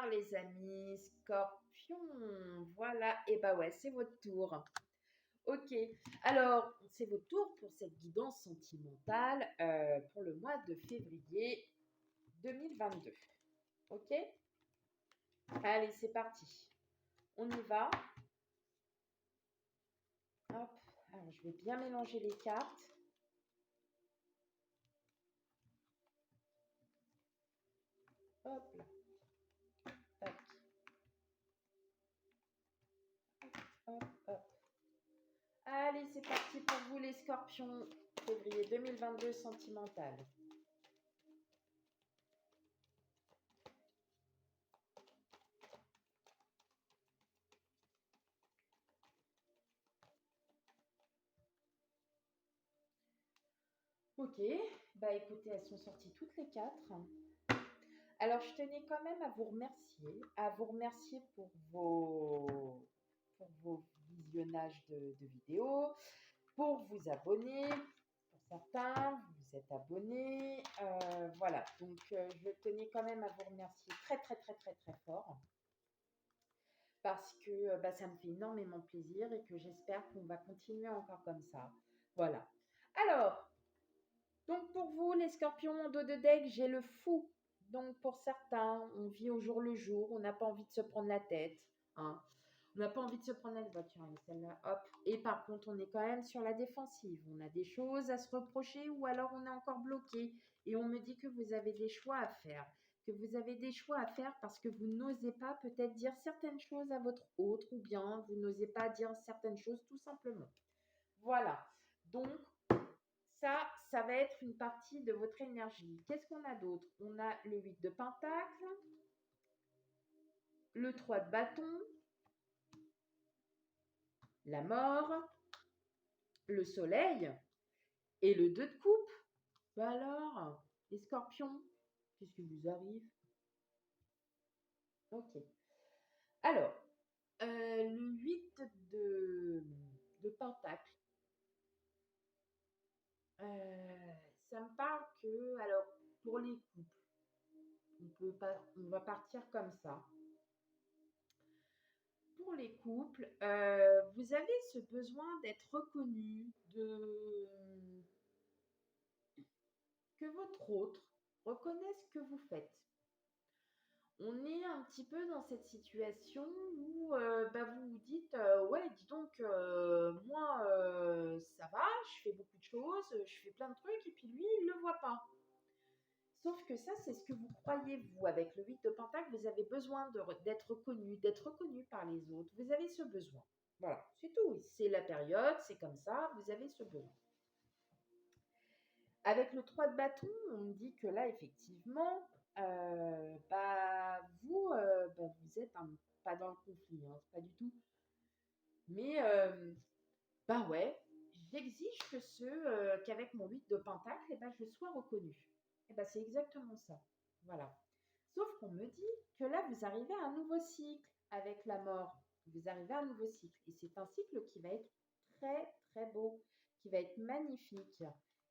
Bonsoir les amis, Scorpion. Voilà, et bah ouais, c'est votre tour. Ok, alors c'est votre tour pour cette guidance sentimentale pour le mois de février 2022. Ok, allez, c'est parti. On y va. Hop, alors je vais bien mélanger les cartes. Hop là, tac, hop, hop. Allez, c'est parti pour vous les scorpions. Février 2022 sentimental. Ok, bah écoutez, elles sont sorties toutes les quatre. Alors, je tenais quand même à vous remercier pour vos visionnages de vidéos, pour vous abonner. Pour certains, vous vous êtes abonnés. Voilà, donc je tenais quand même à vous remercier très, très, très, très, très fort parce que bah, ça me fait énormément plaisir et que j'espère qu'on va continuer encore comme ça. Voilà. Alors, donc pour vous, les scorpions en dos de deck, j'ai le fou. Donc pour certains, on vit au jour le jour, on n'a pas envie de se prendre la tête. Hein. On n'a pas envie de se prendre la voiture, celle-là, hop. Et par contre, on est quand même sur la défensive. On a des choses à se reprocher ou alors on est encore bloqué. Et on me dit que vous avez des choix à faire. Que vous avez des choix à faire parce que vous n'osez pas peut-être dire certaines choses à votre autre ou bien vous n'osez pas dire certaines choses tout simplement. Voilà. Donc, ça va être une partie de votre énergie. Qu'est-ce qu'on a d'autre? On a le 8 de pentacle, le 3 de bâton, la mort, le soleil et le 2 de coupe. Bah alors, les scorpions, qu'est-ce qui vous arrive? Ok. Alors, le 8 de pentacle, ça me parle que, alors, pour les couples, on va partir comme ça. Pour les couples, vous avez ce besoin d'être reconnu, que votre autre reconnaisse ce que vous faites. On est un petit peu dans cette situation où bah, vous vous dites ouais, dis donc, moi ça va, je fais beaucoup de choses, je fais plein de trucs, et puis lui, il ne le voit pas. Sauf que ça, c'est ce que vous croyez, vous. Avec le 8 de Pentacle, vous avez besoin d'être reconnu par les autres. Vous avez ce besoin. Voilà, c'est tout. C'est la période, c'est comme ça, vous avez ce besoin. Avec le 3 de bâton, on me dit que là, effectivement, bah, vous êtes pas dans le conflit, hein, pas du tout. Mais, bah ouais, j'exige qu'avec mon 8 de Pentacle, eh ben, je sois reconnue. Eh ben, c'est exactement ça. Voilà. Sauf qu'on me dit que là, vous arrivez à un nouveau cycle avec la mort. Vous arrivez à un nouveau cycle. Et c'est un cycle qui va être très, très beau, qui va être magnifique.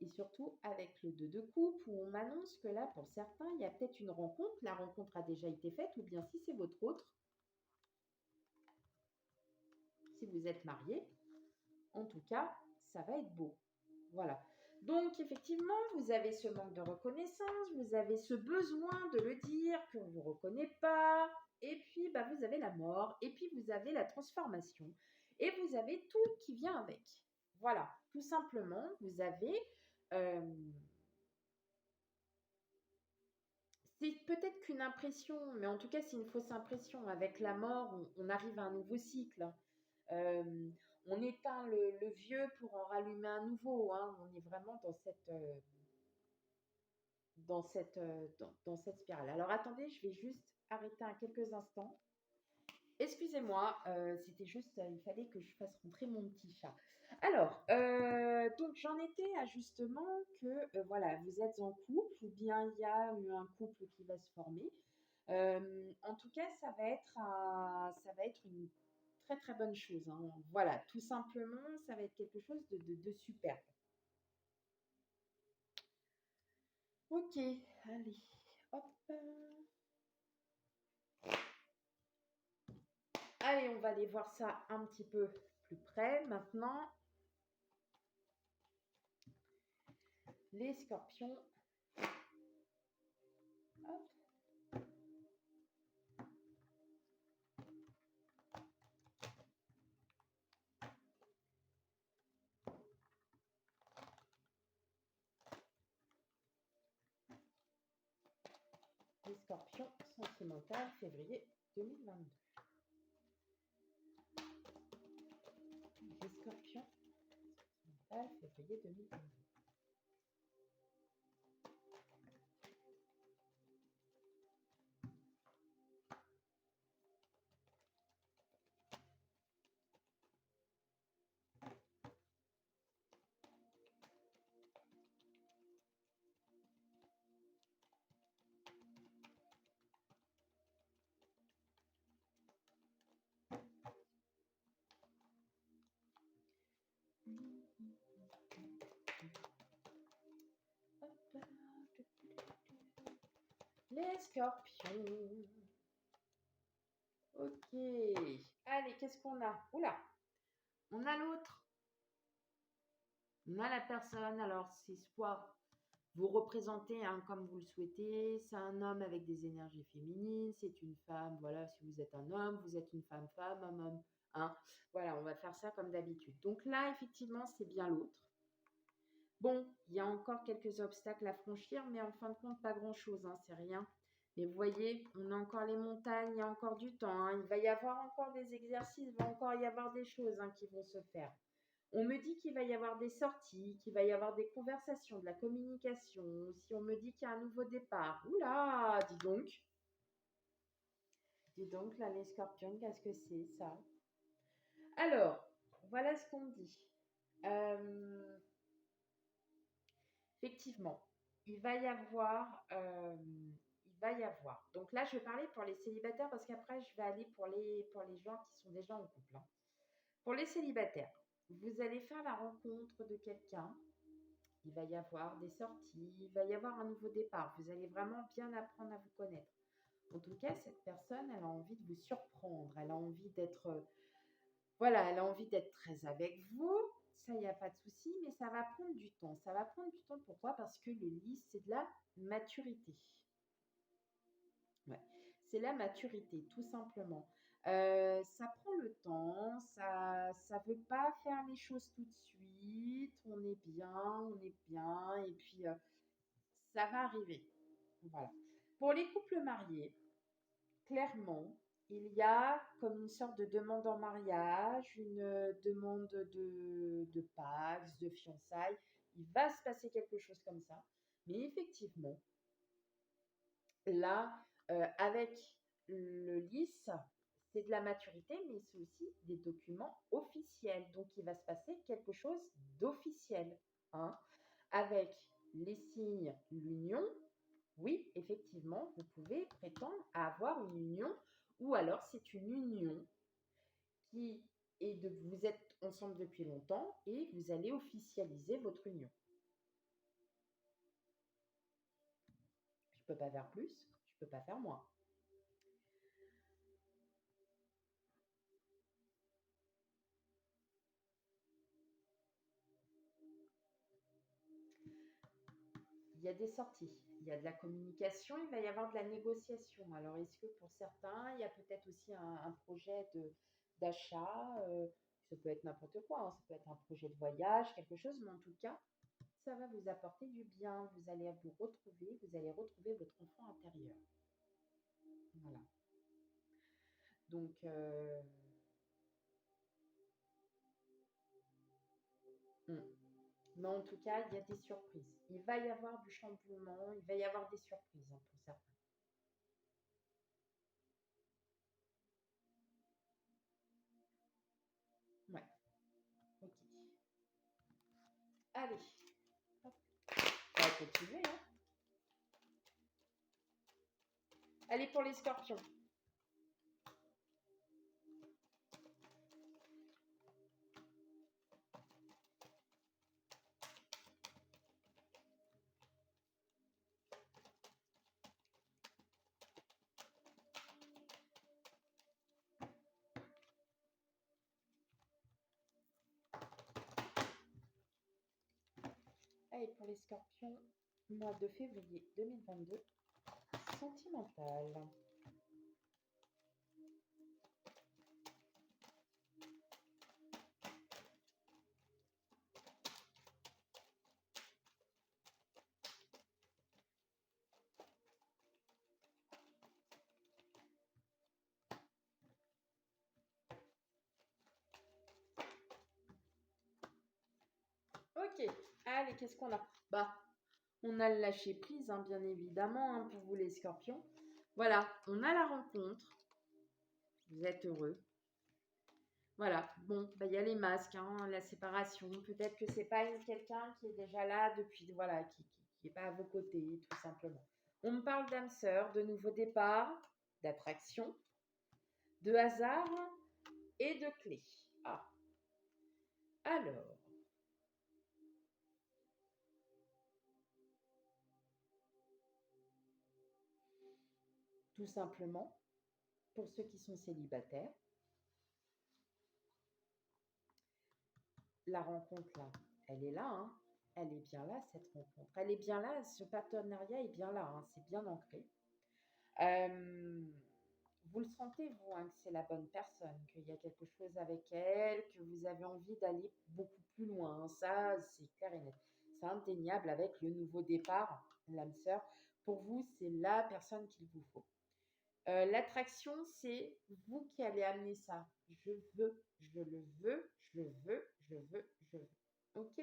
Et surtout avec le 2 de coupe, où on m'annonce que là, pour certains, il y a peut-être une rencontre. La rencontre a déjà été faite, ou bien si c'est votre autre, si vous êtes marié, en tout cas, ça va être beau. Voilà. Donc, effectivement, vous avez ce manque de reconnaissance, vous avez ce besoin de le dire, qu'on ne vous reconnaît pas, et puis bah, vous avez la mort, et puis vous avez la transformation, et vous avez tout qui vient avec. Voilà, tout simplement, vous avez... c'est peut-être qu'une impression, mais en tout cas, c'est une fausse impression. Avec la mort, on arrive à un nouveau cycle. Euh, on éteint le vieux pour en rallumer un nouveau. Hein. On est vraiment dans cette spirale. Alors attendez, je vais juste arrêter un quelques instants. Excusez-moi, c'était juste, il fallait que je fasse rentrer mon petit chat. Alors, donc j'en étais à justement que, voilà, vous êtes en couple ou bien il y a un couple qui va se former. En tout cas, ça va être une très très bonne chose. Hein. Voilà, tout simplement, ça va être quelque chose de super. Ok, allez, hop. va aller voir ça un petit peu plus près maintenant. Les scorpions. Hop. Les scorpions sentimental, février 2022. Les scorpions sentimental, février 2022. Les scorpions. Ok. Allez, qu'est-ce qu'on a? Oula. On a l'autre. On a la personne. Alors, c'est soit vous représentez comme vous le souhaitez. C'est un homme avec des énergies féminines. C'est une femme. Voilà, si vous êtes un homme, vous êtes une femme, un homme. Hein. Voilà, on va faire ça comme d'habitude. Donc là, effectivement, c'est bien l'autre. Bon, il y a encore quelques obstacles à franchir, mais en fin de compte, pas grand-chose, hein, c'est rien. Mais vous voyez, on a encore les montagnes, il y a encore du temps, hein. Il va y avoir encore des exercices, il va encore y avoir des choses qui vont se faire. On me dit qu'il va y avoir des sorties, qu'il va y avoir des conversations, de la communication. Si on me dit qu'il y a un nouveau départ, oula, dis donc. Dis donc, là, les scorpions, qu'est-ce que c'est ça? Alors, voilà ce qu'on me dit. Effectivement, il va y avoir, Donc là, je vais parler pour les célibataires parce qu'après, je vais aller pour les gens qui sont déjà en couple. Hein. Pour les célibataires, vous allez faire la rencontre de quelqu'un. Il va y avoir des sorties, il va y avoir un nouveau départ. Vous allez vraiment bien apprendre à vous connaître. En tout cas, cette personne, elle a envie de vous surprendre. Elle a envie d'être, elle a envie d'être très avec vous. Ça, il n'y a pas de souci, mais ça va prendre du temps. Ça va prendre du temps, pourquoi? Parce que le lys, c'est de la maturité. Ouais. C'est la maturité, tout simplement. Ça prend le temps, ça veut pas faire les choses tout de suite. On est bien, et puis ça va arriver. Voilà. Pour les couples mariés, clairement, il y a comme une sorte de demande en mariage, une demande de Pax, de fiançailles. Il va se passer quelque chose comme ça. Mais effectivement, là, avec le lys, c'est de la maturité, mais c'est aussi des documents officiels. Donc, il va se passer quelque chose d'officiel. Hein. Avec les signes, l'union, oui, effectivement, vous pouvez prétendre à avoir une union, ou alors c'est une union qui est de vous êtes ensemble depuis longtemps et vous allez officialiser votre union. Je peux pas faire plus, je peux pas faire moins. Il y a des sorties, il y a de la communication, il va y avoir de la négociation. Alors, est-ce que pour certains, il y a peut-être aussi un projet d'achat, ça peut être n'importe quoi, hein, ça peut être un projet de voyage, quelque chose, mais en tout cas, ça va vous apporter du bien. Vous allez vous allez retrouver votre enfant intérieur. Voilà. Donc, mais en tout cas, il y a des surprises. Il va y avoir du chamboulement, il va y avoir des surprises pour certains. Ouais, ok. Allez, hop. On va continuer, hein. Allez pour les scorpions. Et pour les scorpions, mois de février 2022, sentimental. Ok, allez, qu'est-ce qu'on a? Bah, on a le lâcher prise, hein, bien évidemment, hein, pour vous les scorpions. Voilà, on a la rencontre. Vous êtes heureux. Voilà, bon, bah, il y a les masques, hein, la séparation. Peut-être que c'est pas quelqu'un qui est déjà là depuis, voilà, qui est pas à vos côtés, tout simplement. On me parle d'âme sœur, de nouveau départ, d'attraction, de hasard et de clé. Ah, alors, tout simplement, pour ceux qui sont célibataires, la rencontre là, elle est là, hein. Elle est bien là, cette rencontre. Elle est bien là, ce partenariat est bien là, hein, c'est bien ancré. Vous le sentez, vous, hein, que c'est la bonne personne, qu'il y a quelque chose avec elle, que vous avez envie d'aller beaucoup plus loin, hein. Ça, c'est clair et net. C'est indéniable avec le nouveau départ, l'âme sœur. Pour vous, c'est la personne qu'il vous faut. L'attraction, c'est vous qui allez amener ça. Je veux, je le veux, je veux, je veux, je veux. OK?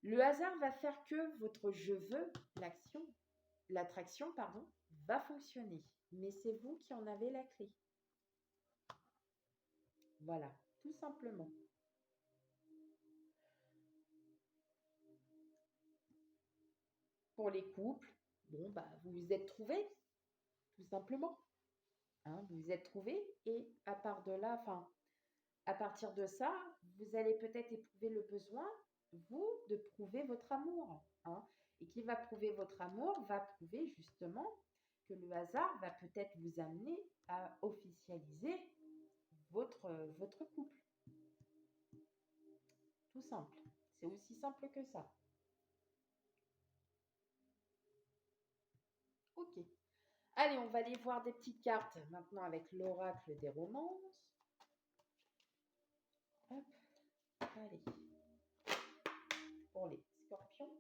Le hasard va faire que votre je veux, l'attraction, pardon, va fonctionner. Mais c'est vous qui en avez la clé. Voilà, tout simplement. Pour les couples, bon, bah, vous vous êtes trouvés, tout simplement. Hein, vous vous êtes trouvés et à part de là, enfin, à partir de ça, vous allez peut-être éprouver le besoin, vous, de prouver votre amour. Hein. Et qui va prouver votre amour va prouver justement que le hasard va peut-être vous amener à officialiser votre couple. Tout simple. C'est aussi simple que ça. Ok. Allez, on va aller voir des petites cartes maintenant avec l'oracle des romances. Hop. Allez. Pour les scorpions.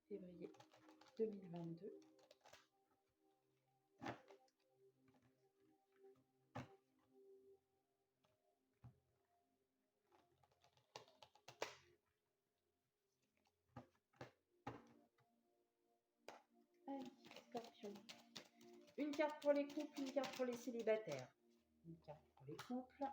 Février 2022. Allez, scorpion. Une carte pour les couples, une carte pour les célibataires. Une carte pour les couples.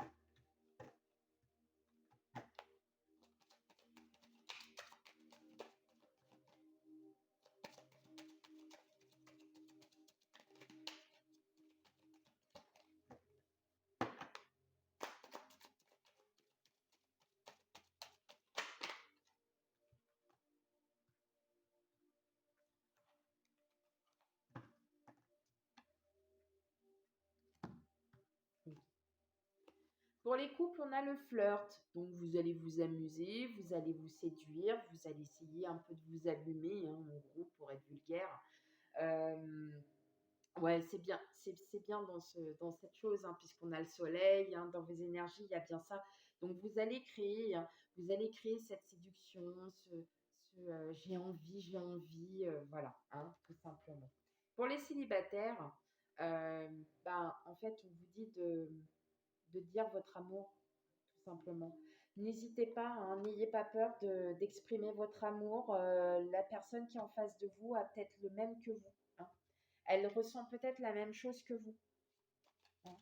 Pour les couples, on a le flirt. Donc, vous allez vous amuser, vous allez vous séduire, vous allez essayer un peu de vous allumer, hein, en gros, pour être vulgaire. Euh, ouais, c'est bien, c'est bien dans cette chose, hein, puisqu'on a le soleil, hein, dans vos énergies, il y a bien ça. Donc, vous allez créer cette séduction, j'ai envie, voilà, hein, tout simplement. Pour les célibataires, ben, en fait, on vous dit de dire votre amour, tout simplement. N'hésitez pas, hein, n'ayez pas peur d'exprimer votre amour. La personne qui est en face de vous a peut-être le même que vous. Hein. Elle ressent peut-être la même chose que vous. Hein.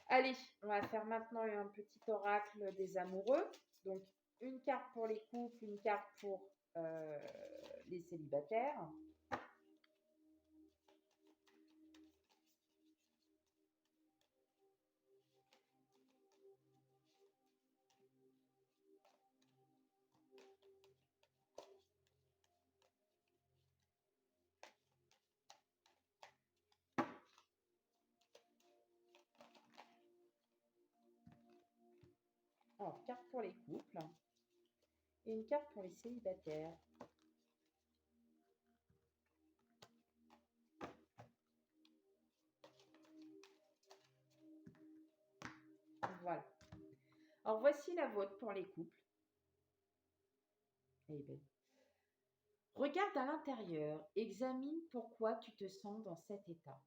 Allez, on va faire maintenant un petit oracle des amoureux. Donc, une carte pour les couples, une carte pour les célibataires. Alors, carte pour les couples. et une carte pour les célibataires. Voilà. Alors voici la vôtre pour les couples. Elle est belle. Regarde à l'intérieur, examine pourquoi tu te sens dans cet état.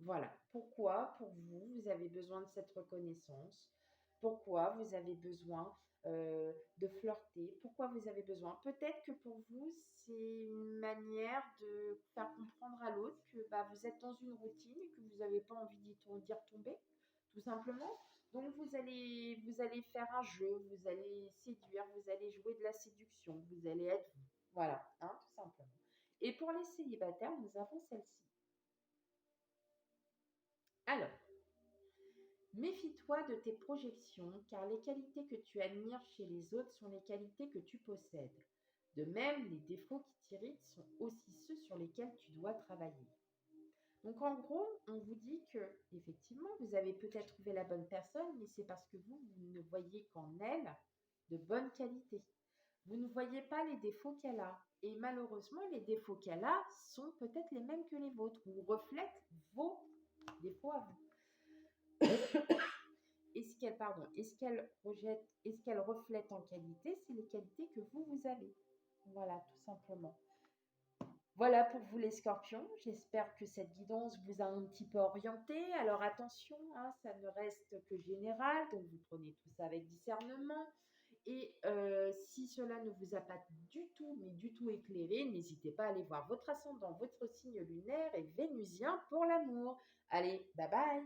Voilà, pourquoi pour vous, vous avez besoin de cette reconnaissance, pourquoi vous avez besoin de flirter, pourquoi vous avez besoin. Peut-être que pour vous, c'est une manière de faire comprendre à l'autre que bah, vous êtes dans une routine et que vous n'avez pas envie d'y retomber, tout simplement. Donc vous allez faire un jeu, vous allez séduire, vous allez jouer de la séduction, vous allez être vous. Voilà, hein, tout simplement. Et pour les célibataires, nous avons celle-ci. Alors, méfie-toi de tes projections, car les qualités que tu admires chez les autres sont les qualités que tu possèdes. De même, les défauts qui t'irritent sont aussi ceux sur lesquels tu dois travailler. Donc en gros, on vous dit que effectivement, vous avez peut-être trouvé la bonne personne, mais c'est parce que vous ne voyez qu'en elle de bonnes qualités. Vous ne voyez pas les défauts qu'elle a. Et malheureusement, les défauts qu'elle a sont peut-être les mêmes que les vôtres, ou reflètent vos défauts à vous. Et ce qu'elle reflète en qualité, c'est les qualités que vous avez. Voilà, tout simplement. Voilà pour vous les scorpions. J'espère que cette guidance vous a un petit peu orienté. Alors attention, hein, ça ne reste que général, donc vous prenez tout ça avec discernement. Et si cela ne vous a pas du tout, mais du tout éclairé, n'hésitez pas à aller voir votre ascendant, votre signe lunaire et vénusien pour l'amour. Allez, bye bye!